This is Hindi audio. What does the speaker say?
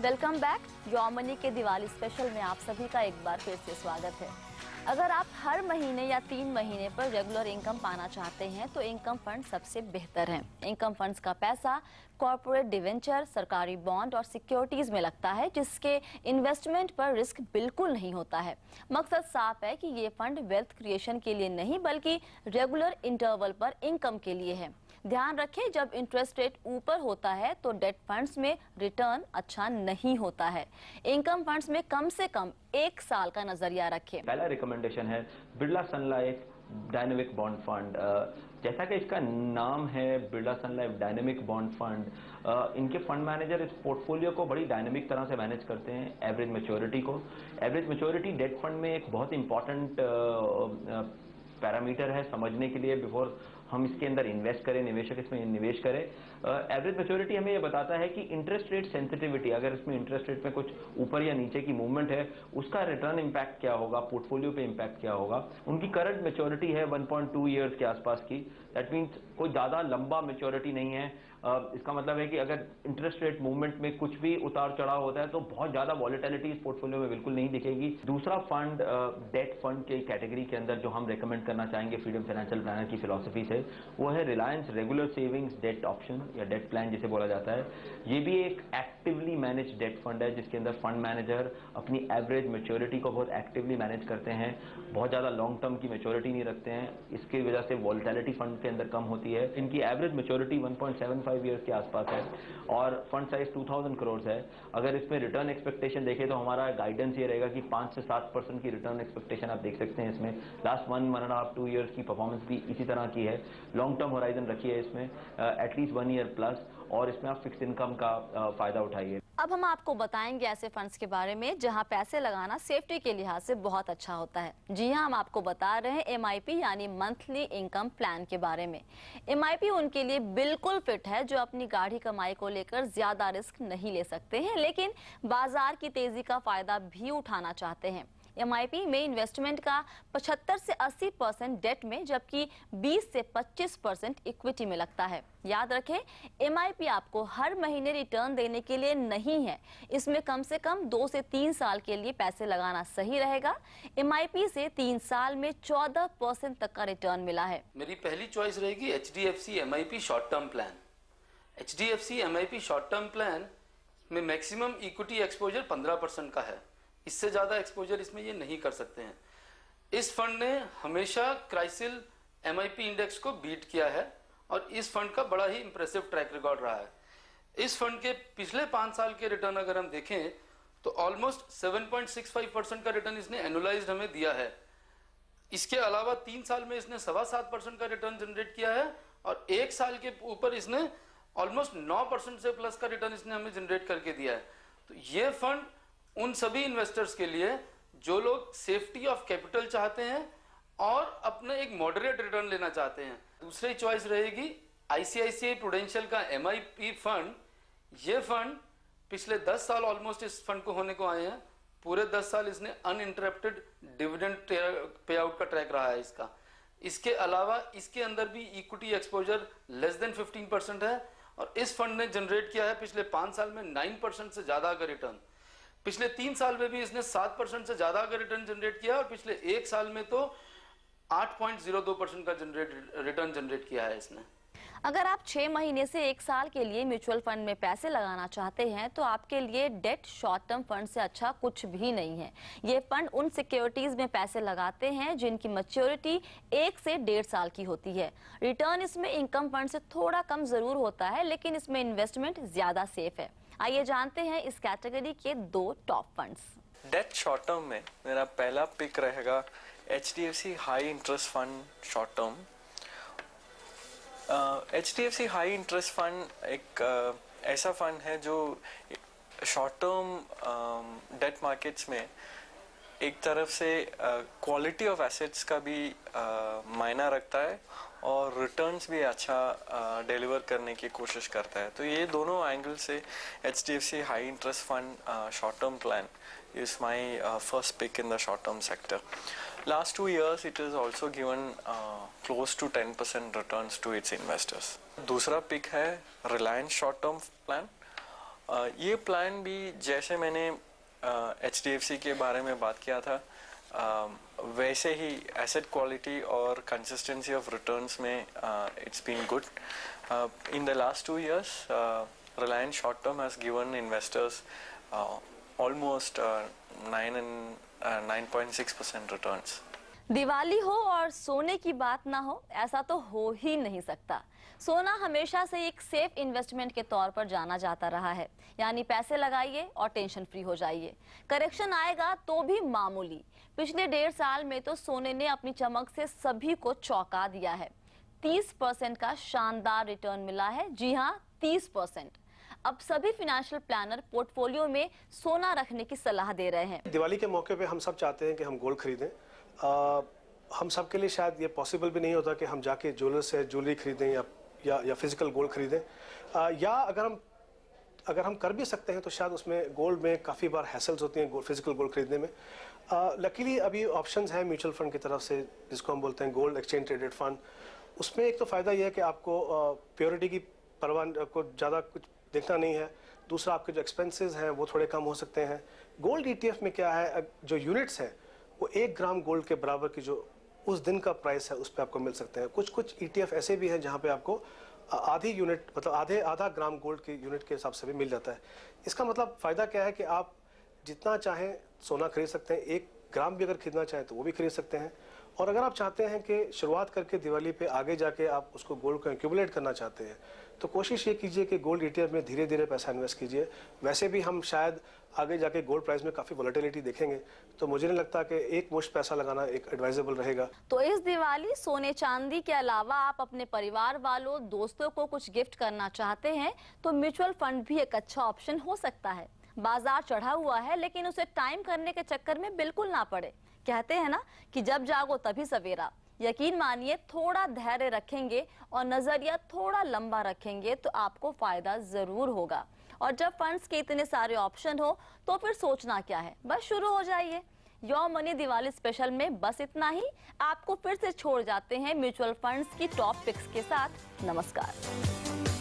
Welcome back. योर मनी के दिवाली स्पेशल में आप सभी का एक बार फिर से स्वागत है। अगर आप हर महीने या 3 महीने पर रेगुलर इनकम पाना चाहते हैं तो इनकम फंड सबसे बेहतर है। इनकम फंड्स का पैसा कॉर्पोरेट डिवेंचर, सरकारी बॉन्ड और सिक्योरिटीज में लगता है, जिसके इन्वेस्टमेंट पर रिस्क बिल्कुल नहीं होता है। मकसद साफ है कि ये फंड वेल्थ क्रिएशन के लिए नहीं बल्कि रेगुलर इंटरवल पर इनकम के लिए है। ध्यान रखें, जब इंटरेस्ट रेट ऊपर होता है तो डेट फंड्स में रिटर्न अच्छा नहीं होता है। इनकम फंड्स में कम से कम 1 साल का नजरिया रखें। पहला रिकमेंडेशन है बिरला सन लाइफ डायनेमिक बॉन्ड फंड। जैसा कि इसका नाम है बिरला सन लाइफ डायनेमिक बॉन्ड फंड, इनके फंड मैनेजर इस पोर्टफोलियो को बड़ी डायनेमिक तरह से मैनेज करते हैं। एवरेज मैच्योरिटी को, एवरेज मैच्योरिटी डेट फंड में एक बहुत इंपॉर्टेंट पैरामीटर है समझने के लिए बिफोर हम इसके अंदर इन्वेस्ट करें, निवेशक इसमें निवेश करें। एवरेज मैच्योरिटी हमें ये बताता है कि इंटरेस्ट रेट सेंसिटिविटी, अगर इसमें इंटरेस्ट रेट में कुछ ऊपर या नीचे की मूवमेंट है, उसका रिटर्न इंपैक्ट क्या होगा, पोर्टफोलियो पे इंपैक्ट क्या होगा। उनकी करंट मैच्योरिटी है 1.2 ईयर्स के आसपास की। दैट मीन्स कोई ज़्यादा लंबा मैच्योरिटी नहीं है। इसका मतलब है कि अगर इंटरेस्ट रेट मूवमेंट में कुछ भी उतार चढ़ाव होता है तो बहुत ज़्यादा वॉलेटिलिटी इस पोर्टफोलियो में बिल्कुल नहीं दिखेगी। दूसरा फंड डेट फंड के कैटेगरी के अंदर जो हम रेकमेंड करना चाहेंगे फ्रीडम फाइनेंशियल प्लानर की फिलॉसफी से, वो है Reliance regular savings debt option या डेट प्लान जिसे बोला जाता है। ये भी एक एक्टिवली मैनेज डेट फंड है जिसके अंदर फंड मैनेजर अपनी एवरेज मैच्योरिटी को बहुत एक्टिवली मैनेज करते हैं, बहुत ज़्यादा लॉन्ग टर्म की मैच्योरिटी नहीं रखते हैं। इसकी वजह से वॉलेटिलिटी फंड के अंदर कम होती है। इनकी एवरेज मैच्योरिटी 1.75 ईयर्स के आसपास है और फंड साइज 2000 करोड़ है। अगर इसमें रिटर्न एक्सपेक्टेशन देखें तो हमारा गाइडेंस ये रहेगा कि 5 से 7% की रिटर्न एक्सपेक्टेशन आप देख सकते हैं इसमें। लास्ट 1.5-2 ईयर्स की परफॉर्मेंस भी इसी तरह की है। लॉन्ग टर्म होराइजन रखिए इसमें, एटलीस्ट 1 ईयर प्लस, और इसमें आप फिक्स इनकम का फायदा उठाइए। अब हम आपको बताएंगे ऐसे फंड्स के बारे में जहां पैसे लगाना सेफ्टी के लिहाज से बहुत अच्छा होता है। जी हां, हम आपको बता रहे हैं MIP यानी मंथली इनकम प्लान के बारे में। MIP उनके लिए बिल्कुल फिट है जो अपनी गाढ़ी कमाई को लेकर ज्यादा रिस्क नहीं ले सकते हैं, लेकिन बाजार की तेजी का फायदा भी उठाना चाहते हैं। MIP में इन्वेस्टमेंट का 75 से 80% डेट में, जबकि 20 से 25% इक्विटी में लगता है। याद रखें, MIP आपको हर महीने रिटर्न देने के लिए नहीं है। इसमें कम से कम 2 से 3 साल के लिए पैसे लगाना सही रहेगा। MIP से 3 साल में 14% तक का रिटर्न मिला है। मेरी पहली चॉइस रहेगी HDFC MIP short term plan. HDFC MIP short term plan में मैक्सिमम इक्विटी एक्सपोजर 15% का है। इससे ज्यादा एक्सपोजर इसमें ये नहीं कर सकते हैं। इस फंड ने हमेशा क्राइसिल MIP इंडेक्स को बीट किया है और इस फंड का बड़ा ही इंप्रेसिव ट्रैक रिकॉर्ड रहा है। इस फंड के पिछले 5 साल के रिटर्न अगर हम देखें तो ऑलमोस्ट 7.65% का रिटर्न इसने एनुअलाइज्ड हमें दिया है। इसके अलावा 3 साल में इसने 7.25% का रिटर्न जनरेट किया है और 1 साल के ऊपर इसने ऑलमोस्ट 9% से प्लस का रिटर्न इसने हमें जनरेट करके दिया है। तो ये फंड उन सभी इन्वेस्टर्स के लिए जो लोग सेफ्टी ऑफ कैपिटल चाहते हैं और अपने एक मॉडरेट रिटर्न लेना चाहते हैं। दूसरी चॉइस रहेगी ICICI प्रूडेंशियल का MIP फंड। ये फंड पिछले 10 साल ऑलमोस्ट इस फंड को होने को आए हैं। पूरे 10 साल इसने अनइंटरप्टेड डिविडेंड पे आउट का ट्रैक रहा है इसका। इसके अलावा इसके अंदर भी इक्विटी एक्सपोजर लेस देन 15% है और इस फंड ने जनरेट किया है पिछले 5 साल में 9% से ज्यादा का रिटर्न। पिछले 3 साल में भी इसने 7% से ज्यादा का रिटर्न जनरेट किया और पिछले 1 साल में तो 8.02% का रिटर्न जनरेट किया है इसने। अगर आप 6 महीने से 1 साल के लिए म्यूचुअल फंड में पैसे लगाना चाहते हैं तो आपके लिए डेट शॉर्ट टर्म फंड से अच्छा कुछ भी नहीं है। ये फंड उन सिक्योरिटीज में पैसे लगाते हैं जिनकी मैच्योरिटी 1 से 1.5 साल की होती है। रिटर्न इसमें इनकम फंड से थोड़ा कम जरूर होता है, लेकिन इसमें इन्वेस्टमेंट ज्यादा सेफ है। आइए जानते हैं इस कैटेगरी के 2 top funds. Debt short term में मेरा पहला पिक रहेगा HDFC high interest fund short term. HDFC high interest fund एक ऐसा फंड है जो शॉर्ट टर्म डेट मार्केट्स में एक तरफ से क्वालिटी ऑफ एसेट्स का भी मायना रखता है और रिटर्न्स भी अच्छा डिलीवर करने की कोशिश करता है। तो ये दोनों एंगल से HDFC high interest fund short term plan is my first pick in the short term sector. Last 2 years it has also given close to 10% returns to its investors. दूसरा पिक है Reliance short term plan। ये प्लान भी जैसे मैंने HDFC के बारे में बात किया था, वैसे ही एसेट क्वालिटी और कंसिस्टेंसी ऑफ रिटर्न्स में it's been good. In the last 2 years Reliance short term has given investors almost 9.6% returns. Diwali हो और सोने की बात ना हो, ऐसा तो हो ही नहीं सकता. सोना हमेशा से एक सेफ इन्वेस्टमेंट के तौर पर जाना जाता रहा है. यानी पैसे लगाइए और टेंशन फ्री हो जाइए. करेक्शन आएगा तो भी मामूली. पिछले 1.5 साल में तो सोने ने अपनी चमक से सभी को चौंका दिया है. 30% का शानदार रिटर्न मिला है. जी हाँ, 30%. अब सभी फाइनेंशियल प्लानर पोर्टफोलियो में सोना रखने की सलाह दे रहे हैं. दिवाली के मौके पे हम सब चाहते हैं कि हम गोल्ड खरीदें. हम सब के लिए शायद ये पॉसिबल भी नहीं होता कि हम जाके ज्वेलर से ज्वेलरी खरीदें या फिजिकल गोल्ड खरीदें. या अगर हम कर भी सकते हैं तो शायद उसमें गोल्ड में काफ़ी बार हैसल्स होती हैं फिजिकल गोल्ड खरीदने में. लकीली अभी ऑप्शंस हैं म्यूचुअल फंड की तरफ से, जिसको हम बोलते हैं गोल्ड एक्सचेंज ट्रेडेड फंड. उसमें एक तो फ़ायदा ये है कि आपको प्योरिटी की परवाह को ज़्यादा कुछ देखना नहीं है. दूसरा, आपके जो एक्सपेंसेस हैं वो थोड़े कम हो सकते हैं. गोल्ड ETF में क्या है, जो यूनिट्स हैं वो 1 ग्राम गोल्ड के बराबर की जो उस दिन का प्राइस है उस पर आपको मिल सकते हैं. कुछ ETF ऐसे भी हैं जहाँ पे आपको आधी यूनिट, मतलब आधा ग्राम गोल्ड की यूनिट के हिसाब से भी मिल जाता है. इसका मतलब फ़ायदा क्या है कि आप जितना चाहें सोना खरीद सकते हैं. 1 ग्राम भी अगर खरीदना चाहें तो वो भी खरीद सकते हैं. और अगर आप चाहते हैं कि शुरुआत करके दिवाली पे आगे जाके आप उसको गोल्ड को एक्यूमुलेट करना चाहते हैं तो कोशिश ये कीजिए कि गोल्ड ETF में धीरे धीरे पैसा इन्वेस्ट कीजिए. वैसे भी हम शायद आगे जाके गोल्ड प्राइस में काफ़ी वोलेटिलिटी देखेंगे, तो मुझे नहीं लगता कि एक मुश्त पैसा लगाना एक एडवाइजेबल रहेगा. तो इस दिवाली सोने चांदी के अलावा आप अपने परिवार वालों, दोस्तों को कुछ गिफ्ट करना चाहते हैं तो म्यूचुअल फंड भी एक अच्छा ऑप्शन हो सकता है. बाजार चढ़ा हुआ है लेकिन उसे टाइम करने के चक्कर में बिल्कुल ना पड़े. कहते हैं ना कि जब जागो तभी सवेरा. यकीन मानिए, थोड़ा धैर्य रखेंगे और नजरिया थोड़ा लंबा रखेंगे तो आपको फायदा जरूर होगा. और जब फंड्स के इतने सारे ऑप्शन हो तो फिर सोचना क्या है, बस शुरू हो जाइए. योर मनी दिवाली स्पेशल में बस इतना ही. आपको फिर से छोड़ जाते हैं म्यूचुअल फंड्स की टॉप पिक्स के साथ. नमस्कार.